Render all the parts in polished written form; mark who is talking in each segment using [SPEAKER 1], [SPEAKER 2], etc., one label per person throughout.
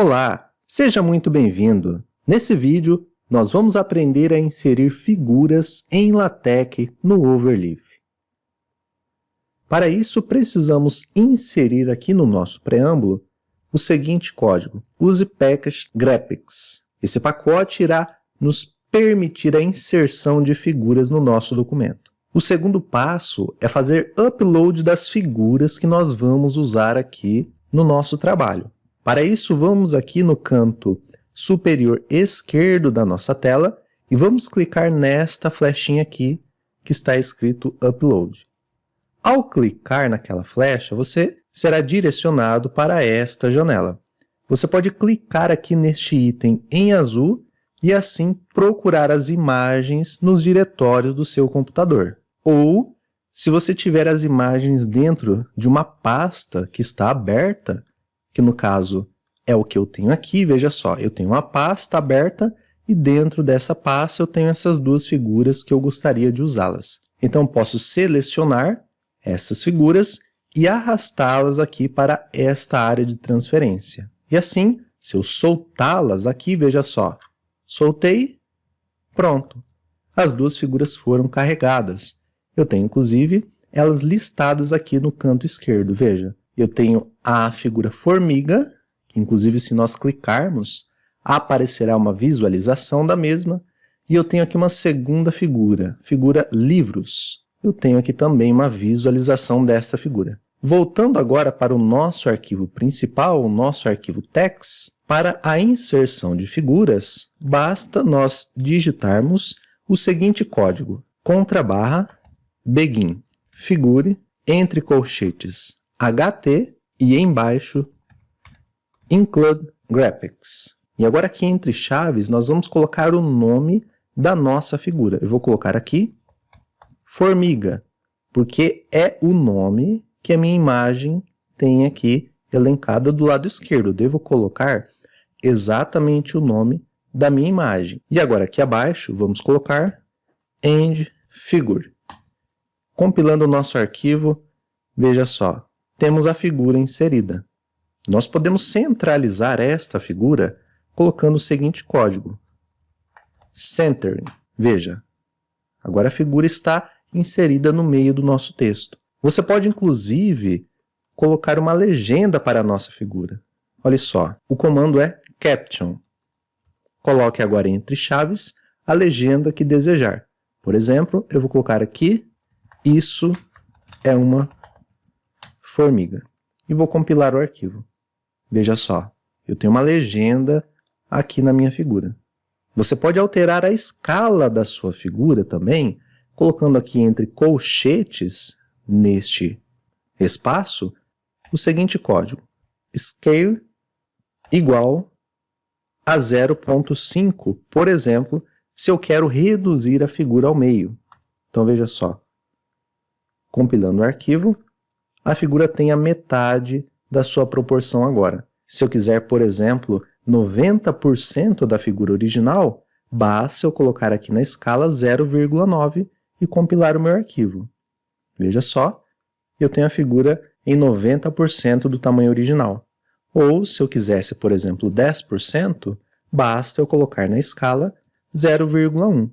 [SPEAKER 1] Olá, seja muito bem-vindo. Nesse vídeo, nós vamos aprender a inserir figuras em LaTeX no Overleaf. Para isso, precisamos inserir aqui no nosso preâmbulo o seguinte código: use package graphics. Esse pacote irá nos permitir a inserção de figuras no nosso documento. O segundo passo é fazer upload das figuras que nós vamos usar aqui no nosso trabalho. Para isso, vamos aqui no canto superior esquerdo da nossa tela e vamos clicar nesta flechinha aqui que está escrito Upload. Ao clicar naquela flecha, você será direcionado para esta janela. Você pode clicar aqui neste item em azul e assim procurar as imagens nos diretórios do seu computador. Ou, se você tiver as imagens dentro de uma pasta que está aberta, que no caso é o que eu tenho aqui, veja só, eu tenho uma pasta aberta e dentro dessa pasta eu tenho essas duas figuras que eu gostaria de usá-las. Então, posso selecionar essas figuras e arrastá-las aqui para esta área de transferência. E assim, se eu soltá-las aqui, veja só, soltei, pronto. As duas figuras foram carregadas. Eu tenho, inclusive, elas listadas aqui no canto esquerdo, veja. Eu tenho a figura formiga, que inclusive se nós clicarmos, aparecerá uma visualização da mesma. E eu tenho aqui uma segunda figura, figura livros. Eu tenho aqui também uma visualização desta figura. Voltando agora para o nosso arquivo principal, o nosso arquivo text, para a inserção de figuras, basta nós digitarmos o seguinte código: /begin, figure, entre colchetes, HT e embaixo include graphics. E agora aqui entre chaves nós vamos colocar o nome da nossa figura. Eu vou colocar aqui formiga, porque é o nome que a minha imagem tem aqui elencada do lado esquerdo. Eu devo colocar exatamente o nome da minha imagem. E agora aqui abaixo vamos colocar end figure. Compilando o nosso arquivo, veja só, temos a figura inserida. Nós podemos centralizar esta figura colocando o seguinte código: centering. Veja, agora a figura está inserida no meio do nosso texto. Você pode, inclusive, colocar uma legenda para a nossa figura. Olha só, o comando é caption. Coloque agora entre chaves a legenda que desejar. Por exemplo, eu vou colocar aqui, isso é uma formiga. E vou compilar o arquivo. Veja só, eu tenho uma legenda aqui na minha figura. Você pode alterar a escala da sua figura também, colocando aqui entre colchetes, neste espaço, o seguinte código: scale igual a 0.5, por exemplo, se eu quero reduzir a figura ao meio. Então, veja só, compilando o arquivo, a figura tem a metade da sua proporção agora. Se eu quiser, por exemplo, 90% da figura original, basta eu colocar aqui na escala 0,9 e compilar o meu arquivo. Veja só, eu tenho a figura em 90% do tamanho original. Ou, se eu quisesse, por exemplo, 10%, basta eu colocar na escala 0,1.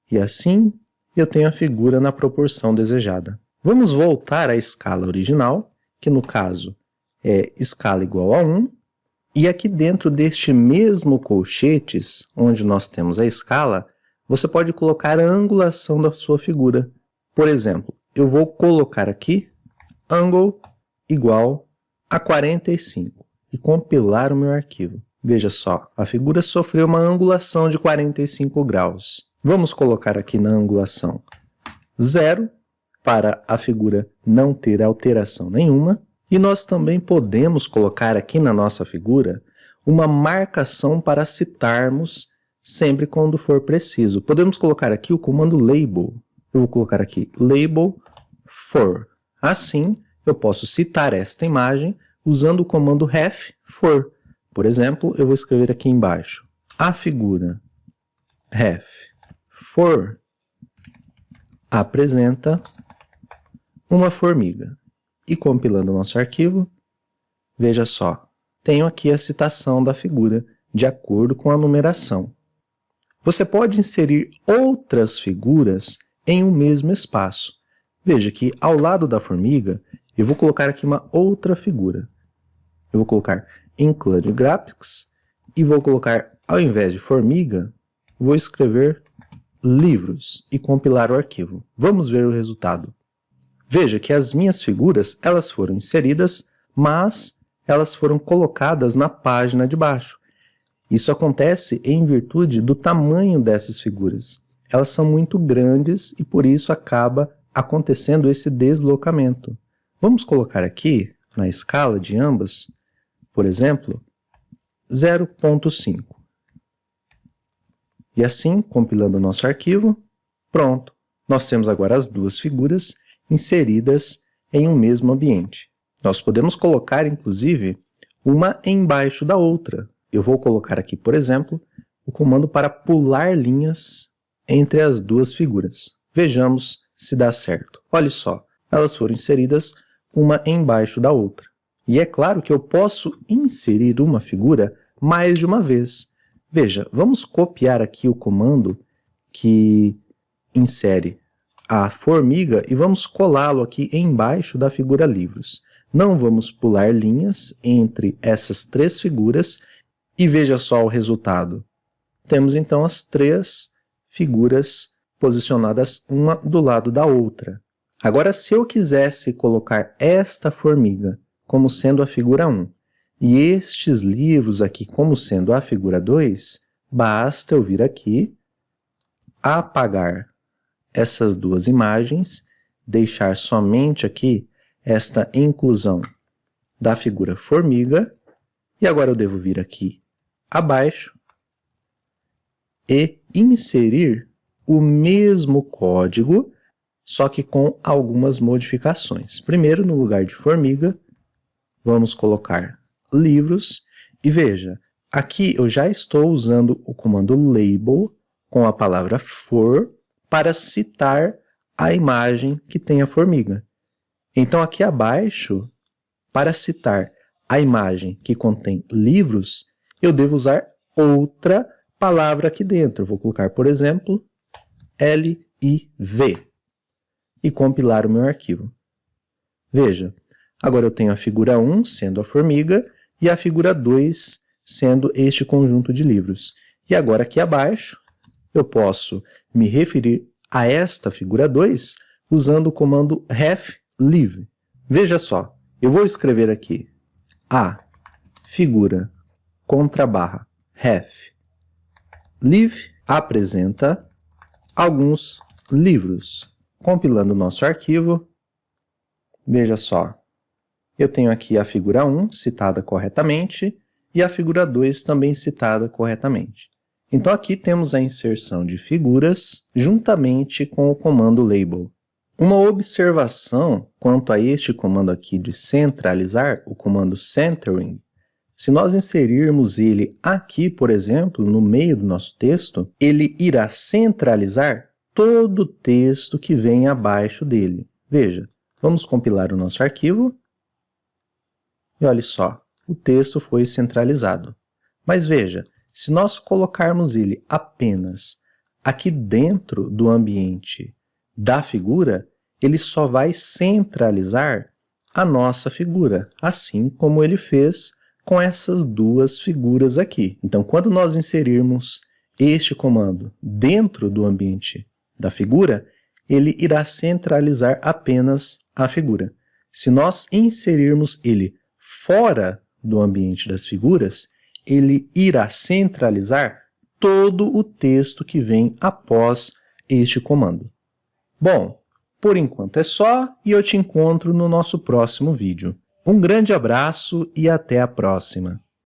[SPEAKER 1] E assim, eu tenho a figura na proporção desejada. Vamos voltar à escala original, que no caso é escala igual a 1. E aqui dentro deste mesmo colchetes, onde nós temos a escala, você pode colocar a angulação da sua figura. Por exemplo, eu vou colocar aqui angle igual a 45 e compilar o meu arquivo. Veja só, a figura sofreu uma angulação de 45 graus. Vamos colocar aqui na angulação 0 para a figura não ter alteração nenhuma. E nós também podemos colocar aqui na nossa figura uma marcação para citarmos sempre quando for preciso. Podemos colocar aqui o comando label. Eu vou colocar aqui label for. Assim, eu posso citar esta imagem usando o comando ref for. Por exemplo, eu vou escrever aqui embaixo: a figura ref for apresenta uma formiga. E compilando o nosso arquivo, veja só, tenho aqui a citação da figura de acordo com a numeração. Você pode inserir outras figuras em um mesmo espaço. Veja que ao lado da formiga, eu vou colocar aqui uma outra figura. Eu vou colocar Include Graphics e vou colocar, ao invés de formiga, vou escrever livros e compilar o arquivo. Vamos ver o resultado. Veja que as minhas figuras, elas foram inseridas, mas elas foram colocadas na página de baixo. Isso acontece em virtude do tamanho dessas figuras. Elas são muito grandes e por isso acaba acontecendo esse deslocamento. Vamos colocar aqui, na escala de ambas, por exemplo, 0.5. E assim, compilando o nosso arquivo, pronto. Nós temos agora as duas figuras inseridas em um mesmo ambiente. Nós podemos colocar, inclusive, uma embaixo da outra. Eu vou colocar aqui, por exemplo, o comando para pular linhas entre as duas figuras. Vejamos se dá certo. Olha só, elas foram inseridas uma embaixo da outra. E é claro que eu posso inserir uma figura mais de uma vez. Veja, vamos copiar aqui o comando que insere a formiga e vamos colá-lo aqui embaixo da figura livros. Não vamos pular linhas entre essas três figuras e veja só o resultado. Temos então as três figuras posicionadas uma do lado da outra. Agora, se eu quisesse colocar esta formiga como sendo a figura 1 e estes livros aqui como sendo a figura 2, basta eu vir aqui, apagar essas duas imagens, deixar somente aqui esta inclusão da figura formiga, e agora eu devo vir aqui abaixo e inserir o mesmo código, só que com algumas modificações. Primeiro, no lugar de formiga, vamos colocar livros, e veja, aqui eu já estou usando o comando label com a palavra for para citar a imagem que tem a formiga. Então aqui abaixo, para citar a imagem que contém livros, eu devo usar outra palavra aqui dentro. Eu vou colocar, por exemplo, LIV e compilar o meu arquivo. Veja, agora eu tenho a figura 1 sendo a formiga e a figura 2 sendo este conjunto de livros. E agora aqui abaixo eu posso me referir a esta figura 2 usando o comando refLive. Veja só, eu vou escrever aqui a figura _ refLive apresenta alguns livros. Compilando o nosso arquivo, veja só, eu tenho aqui a figura 1 citada corretamente e a figura 2 também citada corretamente. Então aqui temos a inserção de figuras juntamente com o comando label. Uma observação quanto a este comando aqui de centralizar, o comando centering, se nós inserirmos ele aqui, por exemplo, no meio do nosso texto, ele irá centralizar todo o texto que vem abaixo dele. Veja, vamos compilar o nosso arquivo. E olha só, o texto foi centralizado. Mas veja, se nós colocarmos ele apenas aqui dentro do ambiente da figura, ele só vai centralizar a nossa figura, assim como ele fez com essas duas figuras aqui. Então, quando nós inserirmos este comando dentro do ambiente da figura, ele irá centralizar apenas a figura. Se nós inserirmos ele fora do ambiente das figuras, ele irá centralizar todo o texto que vem após este comando. Bom, por enquanto é só e eu te encontro no nosso próximo vídeo. Um grande abraço e até a próxima!